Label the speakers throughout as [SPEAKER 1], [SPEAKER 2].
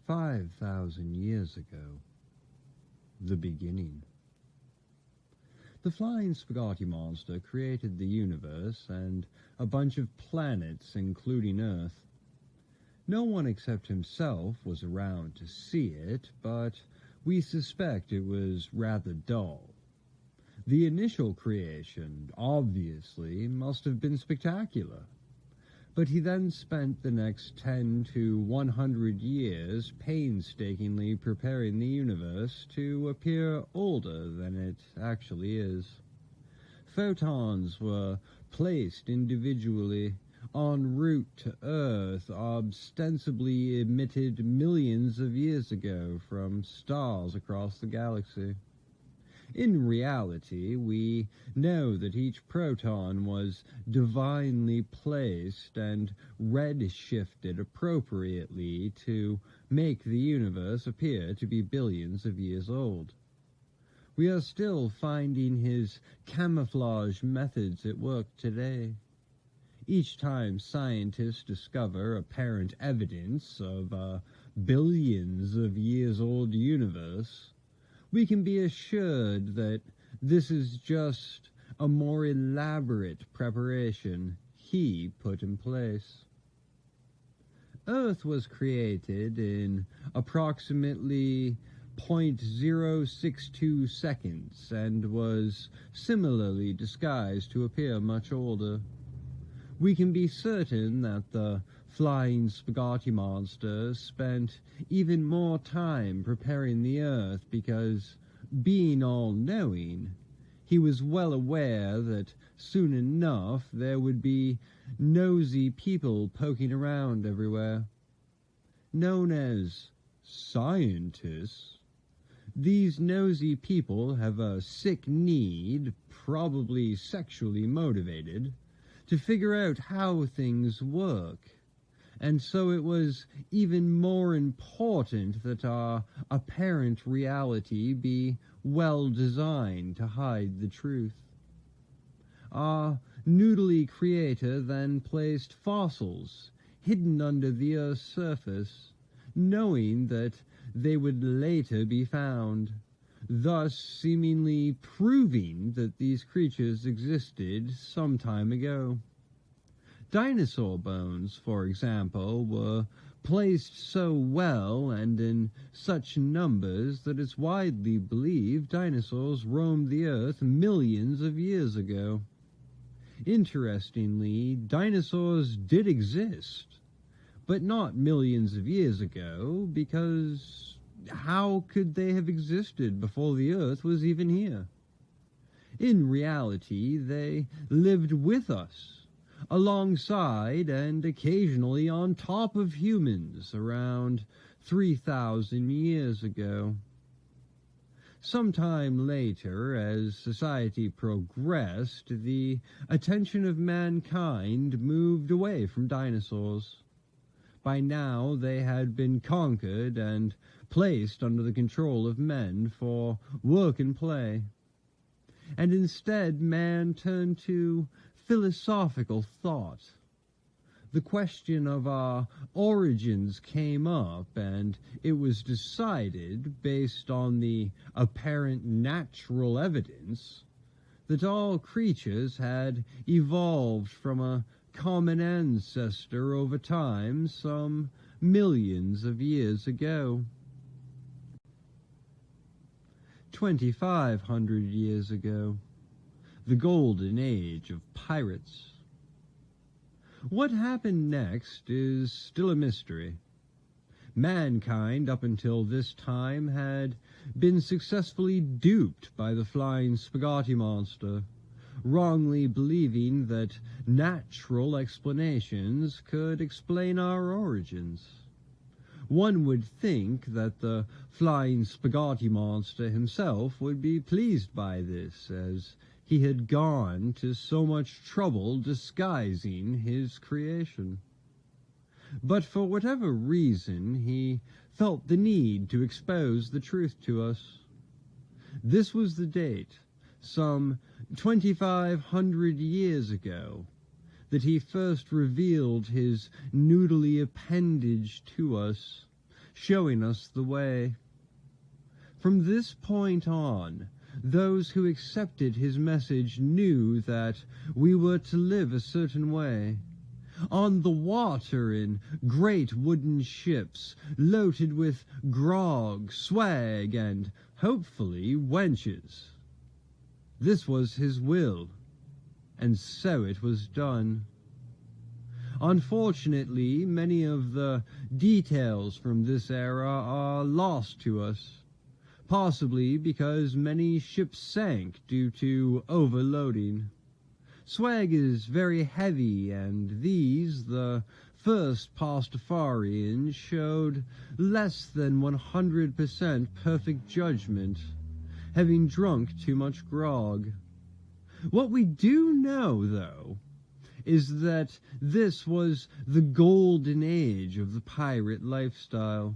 [SPEAKER 1] 5,000 years ago. The beginning. The flying spaghetti monster created the universe and a bunch of planets, including Earth. No one except himself was around to see it, but we suspect it was rather dull. The initial creation, obviously, must have been spectacular. But he then spent the next 10 to 100 years painstakingly preparing the universe to appear older than it actually is. Photons were placed individually en route to Earth, ostensibly emitted millions of years ago from stars across the galaxy. In reality, we know that each proton was divinely placed and red-shifted appropriately to make the universe appear to be billions of years old. We are still finding his camouflage methods at work today. Each time scientists discover apparent evidence of a billions of years old universe, we can be assured that this is just a more elaborate preparation he put in place. Earth was created in approximately 0.062 seconds and was similarly disguised to appear much older. We can be certain that the flying spaghetti monster spent even more time preparing the Earth because, being all-knowing, he was well aware that soon enough there would be nosy people poking around everywhere. Known as scientists, these nosy people have a sick need, probably sexually motivated, to figure out how things work. And so it was even more important that our apparent reality be well designed to hide the truth. Our noodly creator then placed fossils hidden under the Earth's surface, knowing that they would later be found, thus seemingly proving that these creatures existed some time ago. Dinosaur bones, for example, were placed so well and in such numbers that it's widely believed dinosaurs roamed the Earth millions of years ago. Interestingly, dinosaurs did exist, but not millions of years ago, because how could they have existed before the Earth was even here? In reality, they lived with us, alongside and occasionally on top of humans around 3,000 years ago. Sometime later, as society progressed, the attention of mankind moved away from dinosaurs. By now they had been conquered and placed under the control of men for work and play. And instead man turned to philosophical thought. The question of our origins came up, and it was decided, based on the apparent natural evidence, that all creatures had evolved from a common ancestor over time some millions of years ago. 2,500 years ago. The golden age of pirates. What happened next is still a mystery. Mankind, up until this time, had been successfully duped by the flying spaghetti monster, wrongly believing that natural explanations could explain our origins. One would think that the flying spaghetti monster himself would be pleased by this, as he had gone to so much trouble disguising his creation. But for whatever reason, he felt the need to expose the truth to us. This was the date, some 2,500 years ago, that he first revealed his noodly appendage to us, showing us the way. From this point on, those who accepted his message knew that we were to live a certain way. On the water in great wooden ships, loaded with grog, swag, and, hopefully, wenches. This was his will, and so it was done. Unfortunately, many of the details from this era are lost to us, possibly because many ships sank due to overloading. Swag is very heavy, and these, the first Pastafarians, showed less than 100% perfect judgment, having drunk too much grog. What we do know, though, is that this was the golden age of the pirate lifestyle.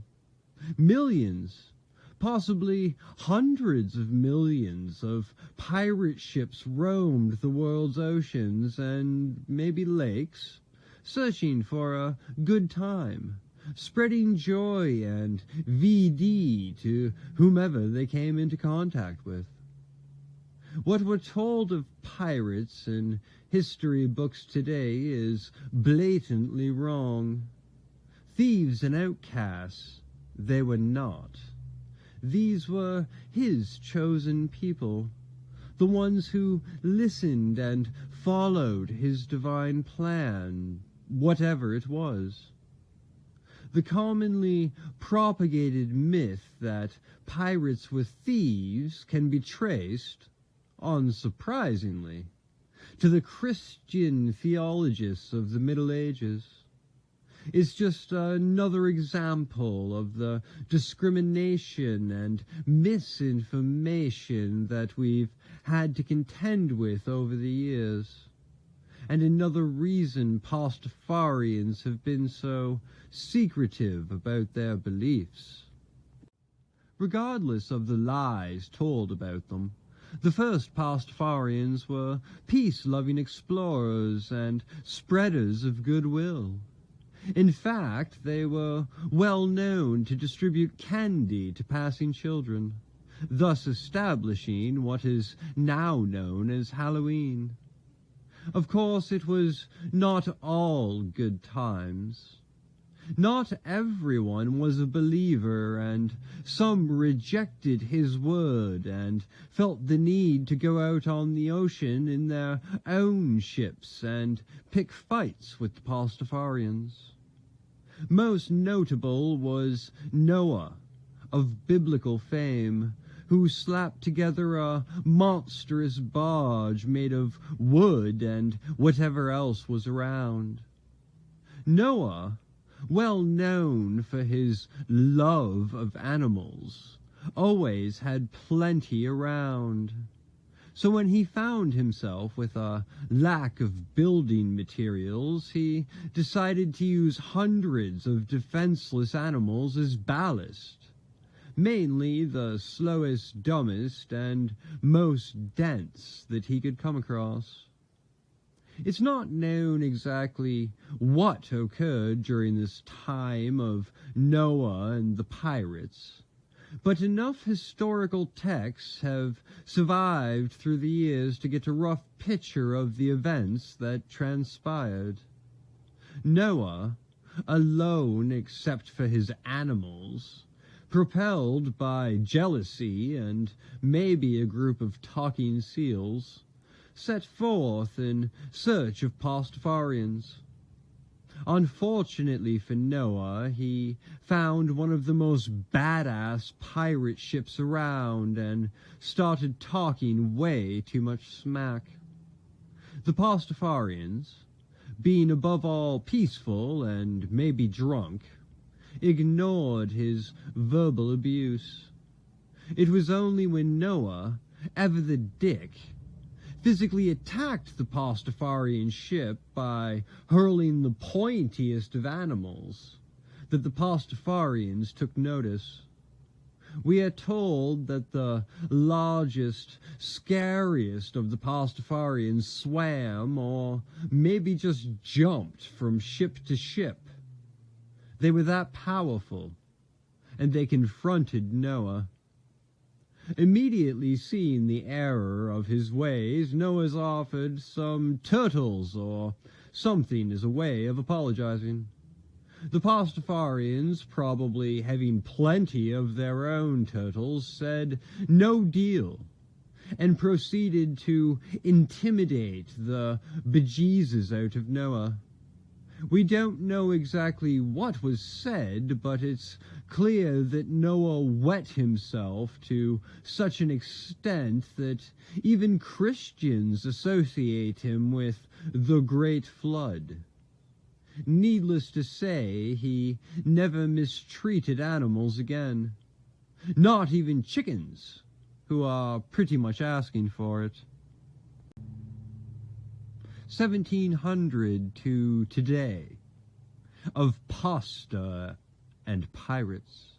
[SPEAKER 1] Millions, possibly hundreds of millions of pirate ships roamed the world's oceans and maybe lakes, searching for a good time, spreading joy and VD to whomever they came into contact with. What we're told of pirates in history books today is blatantly wrong. Thieves and outcasts, they were not. These were his chosen people, the ones who listened and followed his divine plan, whatever it was. The commonly propagated myth that pirates were thieves can be traced, unsurprisingly, to the Christian theologists of the Middle Ages. Is just another example of the discrimination and misinformation that we've had to contend with over the years, and another reason Pastafarians have been so secretive about their beliefs. Regardless of the lies told about them, the first Pastafarians were peace-loving explorers and spreaders of goodwill. In fact, they were well known to distribute candy to passing children, thus establishing what is now known as Halloween. Of course, it was not all good times. Not everyone was a believer, and some rejected his word and felt the need to go out on the ocean in their own ships and pick fights with the Pastafarians. Most notable was Noah, of biblical fame, who slapped together a monstrous barge made of wood and whatever else was around. Noah, well known for his love of animals, always had plenty around. So when he found himself with a lack of building materials, he decided to use hundreds of defenseless animals as ballast, mainly the slowest, dumbest, and most dense that he could come across. It's not known exactly what occurred during this time of Noah and the pirates, but enough historical texts have survived through the years to get a rough picture of the events that transpired. Noah, alone except for his animals, propelled by jealousy and maybe a group of talking seals, set forth in search of Pastafarians. Unfortunately for Noah, he found one of the most badass pirate ships around and started talking way too much smack. The Pastafarians, being above all peaceful and maybe drunk, ignored his verbal abuse. It was only when Noah, ever the dick, physically attacked the Pastafarian ship by hurling the pointiest of animals that the Pastafarians took notice. We are told that the largest, scariest of the Pastafarians swam or maybe just jumped from ship to ship. They were that powerful, and they confronted Noah. Immediately seeing the error of his ways, Noah offered some turtles or something as a way of apologizing. The Pastafarians, probably having plenty of their own turtles, said no deal, and proceeded to intimidate the bejesus out of Noah. We don't know exactly what was said, but it's clear that Noah wet himself to such an extent that even Christians associate him with the Great Flood. Needless to say, he never mistreated animals again, not even chickens, who are pretty much asking for it. 1700 to today, of pasta and pirates.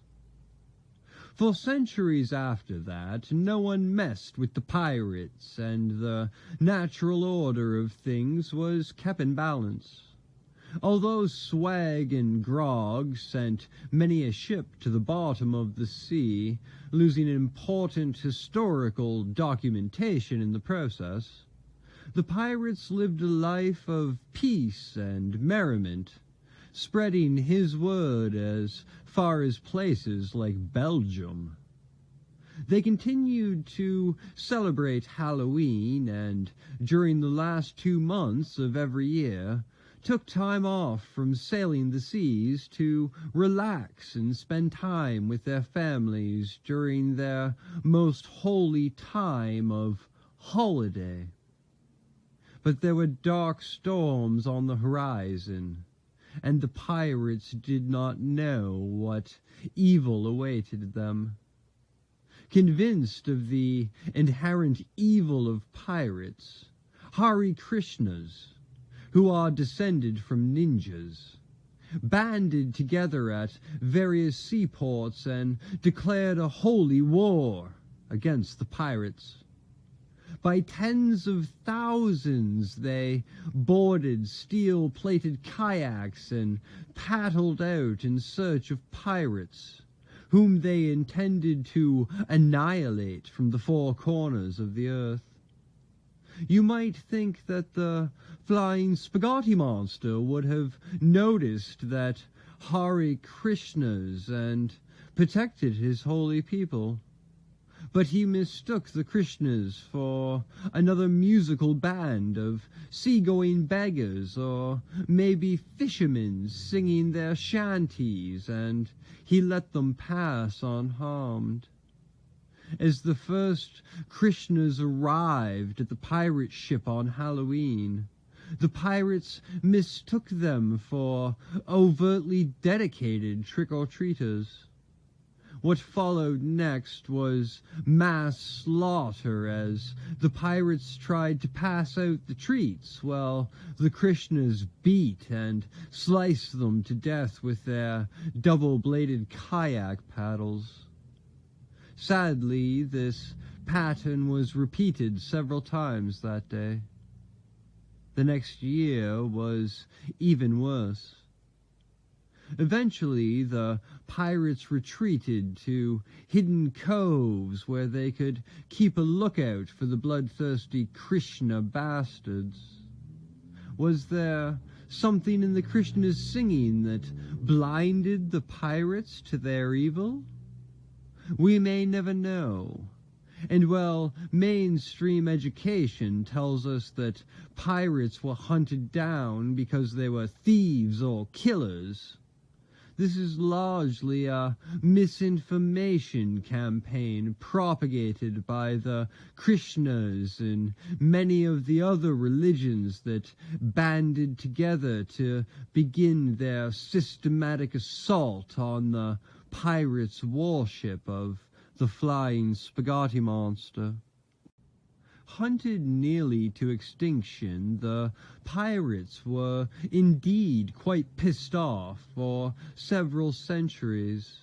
[SPEAKER 1] For centuries after that, no one messed with the pirates, and the natural order of things was kept in balance. Although swag and grog sent many a ship to the bottom of the sea, losing important historical documentation in the process, the pirates lived a life of peace and merriment, spreading his word as far as places like Belgium. They continued to celebrate Halloween, and during the last 2 months of every year, took time off from sailing the seas to relax and spend time with their families during their most holy time of holiday. But there were dark storms on the horizon, and the pirates did not know what evil awaited them. Convinced of the inherent evil of pirates, Hare Krishnas, who are descended from ninjas, banded together at various seaports and declared a holy war against the pirates. By tens of thousands they boarded steel-plated kayaks and paddled out in search of pirates, whom they intended to annihilate from the four corners of the earth. You might think that the flying spaghetti monster would have noticed that Hare Krishnas and protected his holy people. But he mistook the Krishnas for another musical band of seagoing beggars, or maybe fishermen singing their shanties, and he let them pass unharmed. As the first Krishnas arrived at the pirate ship on Halloween, the pirates mistook them for overtly dedicated trick-or-treaters. What followed next was mass slaughter as the pirates tried to pass out the treats while the Krishnas beat and sliced them to death with their double-bladed kayak paddles. Sadly, this pattern was repeated several times that day. The next year was even worse. Eventually, the pirates retreated to hidden coves where they could keep a lookout for the bloodthirsty Krishna bastards. Was there something in the Krishna's singing that blinded the pirates to their evil? We may never know. And while mainstream education tells us that pirates were hunted down because they were thieves or killers, this is largely a misinformation campaign propagated by the Krishnas and many of the other religions that banded together to begin their systematic assault on the pirates' warship of the flying spaghetti monster. Hunted nearly to extinction, the pirates were indeed quite pissed off for several centuries,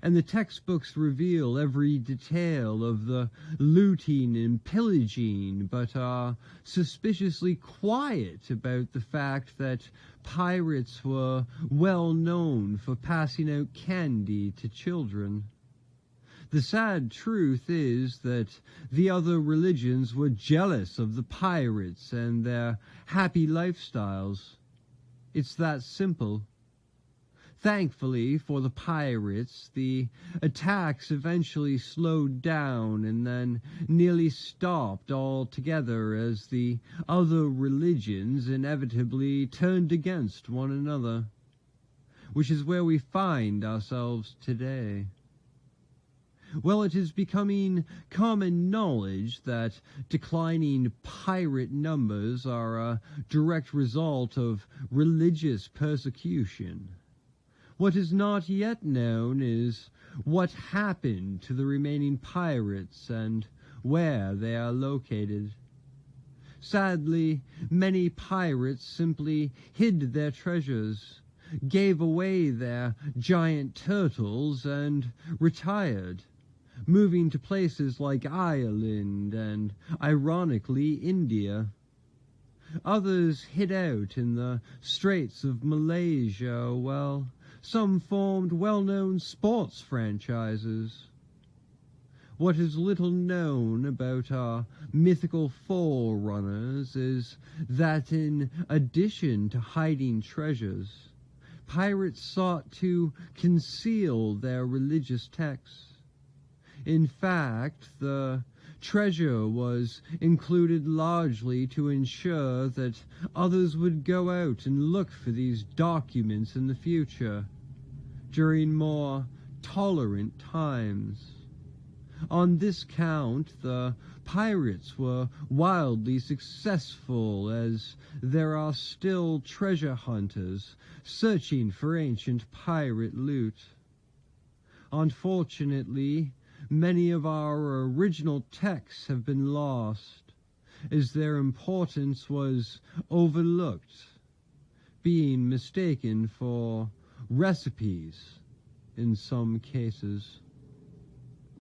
[SPEAKER 1] and the textbooks reveal every detail of the looting and pillaging, but are suspiciously quiet about the fact that pirates were well known for passing out candy to children. The sad truth is that the other religions were jealous of the pirates and their happy lifestyles. It's that simple. Thankfully for the pirates, the attacks eventually slowed down and then nearly stopped altogether as the other religions inevitably turned against one another, which is where we find ourselves today. Well, it is becoming common knowledge that declining pirate numbers are a direct result of religious persecution. What is not yet known is what happened to the remaining pirates and where they are located. Sadly, many pirates simply hid their treasures, gave away their giant turtles, and retired, moving to places like Ireland and, ironically, India. Others hid out in the Straits of Malaysia, while some formed well-known sports franchises. What is little known about our mythical forerunners is that in addition to hiding treasures, pirates sought to conceal their religious texts. In fact, the treasure was included largely to ensure that others would go out and look for these documents in the future, during more tolerant times. On this count, the pirates were wildly successful, as there are still treasure hunters searching for ancient pirate loot. Unfortunately, many of our original texts have been lost, as their importance was overlooked, being mistaken for recipes in some cases.